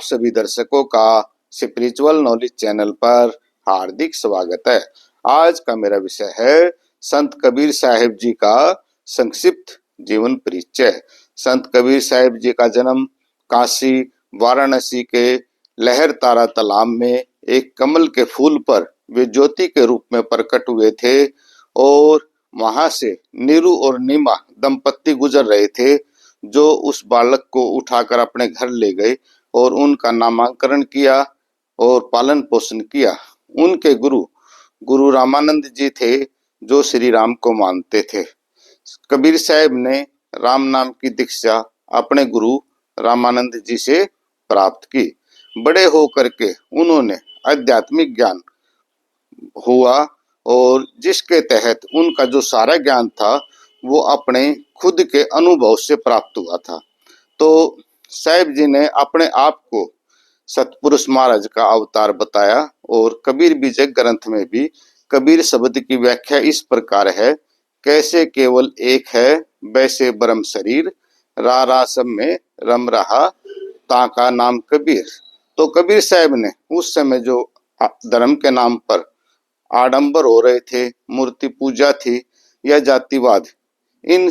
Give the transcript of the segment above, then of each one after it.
आप सभी दर्शकों का स्पिरिचुअल नॉलेज चैनल पर हार्दिक स्वागत है। आज का मेरा विषय है संत कबीर साहिब जी का संक्षिप्त जीवन परिचय। संत कबीर साहिब जी का जन्म काशी वाराणसी के लहर तारा तालाब में एक कमल के फूल पर वे ज्योति के रूप में प्रकट हुए थे और वहां से नीरू और नीमा दंपत्ति गुजर रहे थे, जो उस बालक को उठाकर अपने घर ले गए और उनका नामकरण किया और पालन पोषण किया। उनके गुरु रामानंद जी थे, जो श्री राम को मानते थे। कबीर साहब ने राम नाम की दीक्षा अपने गुरु रामानंद जी से प्राप्त की। बड़े होकर के उन्होंने आध्यात्मिक ज्ञान हुआ और जिसके तहत उनका जो सारा ज्ञान था वो अपने खुद के अनुभव से प्राप्त हुआ था। तो साहिब जी ने अपने आप को सतपुरुष महाराज का अवतार बताया और कबीर बीजक ग्रंथ में भी कबीर शब्द की व्याख्या इस प्रकार है, कैसे केवल एक है वैसे ब्रह्म शरीर, रा सब में रम रहा ताका नाम कबीर। तो कबीर साहब ने उस समय जो धर्म के नाम पर आडंबर हो रहे थे, मूर्ति पूजा थी या जातिवाद, इन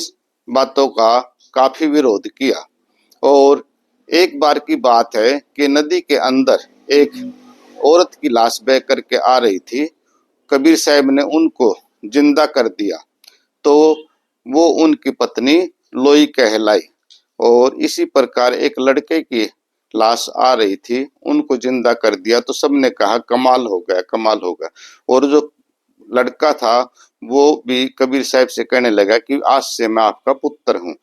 बातों का काफी विरोध किया। और एक बार की बात है कि नदी के अंदर एक औरत की लाश बह करके आ रही थी। कबीर साहब ने उनको जिंदा कर दिया तो वो उनकी पत्नी लोई कहलाई। और इसी प्रकार एक लड़के की लाश आ रही थी, उनको जिंदा कर दिया तो सबने कहा कमाल हो गया, कमाल हो गया। और जो लड़का था वो भी कबीर साहब से कहने लगा कि आज से मैं आपका पुत्र हूँ।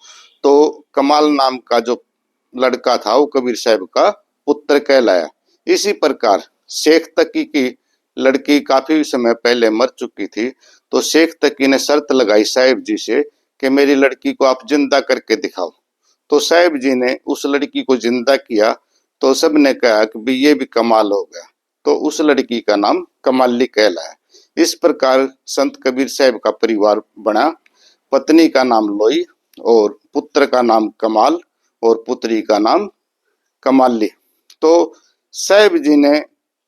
तो कमाल नाम का जो लड़का था वो कबीर साहब का पुत्र कहलाया। इसी प्रकार शेख तकी की लड़की काफी समय पहले मर चुकी थी, तो शेख तकी ने शर्त लगाई साहिब जी से कि मेरी लड़की को आप जिंदा करके दिखाओ। तो साहिब जी ने उस लड़की को जिंदा किया तो सबने कहा कि भाई ये भी कमाल हो गया। तो उस लड़की का नाम कमाली कहलाया। इस प्रकार संत कबीर साहब का परिवार बना। पत्नी का नाम लोई और पुत्र का नाम कमाल और पुत्री का नाम कमाली। तो साहिब जी ने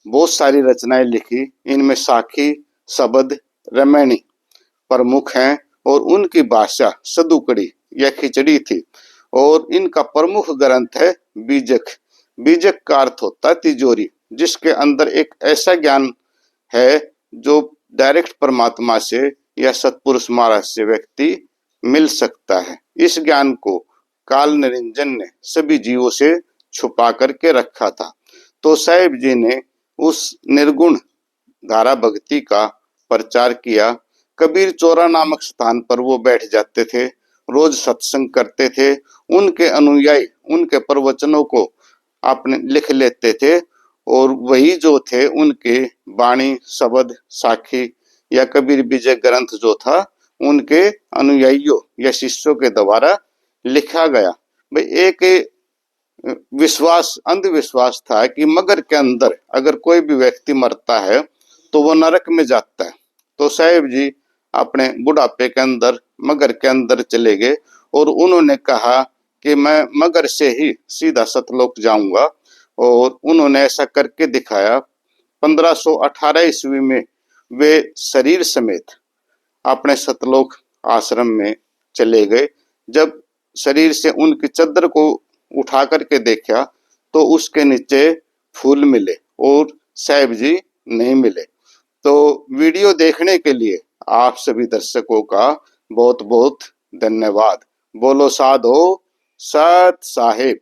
बहुत सारी रचनाएं लिखी, इनमें साखी, शबद, रमैनी प्रमुख हैं और उनकी भाषा सदुकड़ी या खिचड़ी थी। और इनका प्रमुख ग्रंथ है बीजक। बीजक का अर्थ होता है तिजोरी, जिसके अंदर एक ऐसा ज्ञान है जो डायरेक्ट परमात्मा से या सतपुरुष महाराज से व्यक्ति मिल सकता है। इस ज्ञान को काल निरंजन ने सभी जीवों से छुपा करके रखा था। तो साहिब जी ने उस निर्गुण धारा भक्ति का प्रचार किया। कबीर चौरा नामक स्थान पर वो बैठ जाते थे, रोज सत्संग करते थे। उनके अनुयायी उनके प्रवचनों को आपने लिख लेते थे और वही जो थे उनके वाणी, शब्द, साखी या कबीर विजय ग्रंथ जो था उनके अनुयायियों या शिष्यों के द्वारा लिखा गया। भाई एक विश्वास, अंधविश्वास था कि मगर के अंदर अगर कोई भी व्यक्ति मरता है तो वो नरक में जाता है। तो साहिब जी अपने बुढ़ापे के अंदर मगर के अंदर चले गए और उन्होंने कहा कि मैं मगर से ही सीधा सतलोक जाऊंगा। और उन्होंने ऐसा करके दिखाया। 1518 ईस्वी में वे शरीर समेत अपने सतलोक आश्रम में चले गए। जब शरीर से उनकी चद्दर को उठा करके देखा तो उसके नीचे फूल मिले और साहिब जी नहीं मिले। तो वीडियो देखने के लिए आप सभी दर्शकों का बहुत बहुत धन्यवाद। बोलो साधो सत साहिब।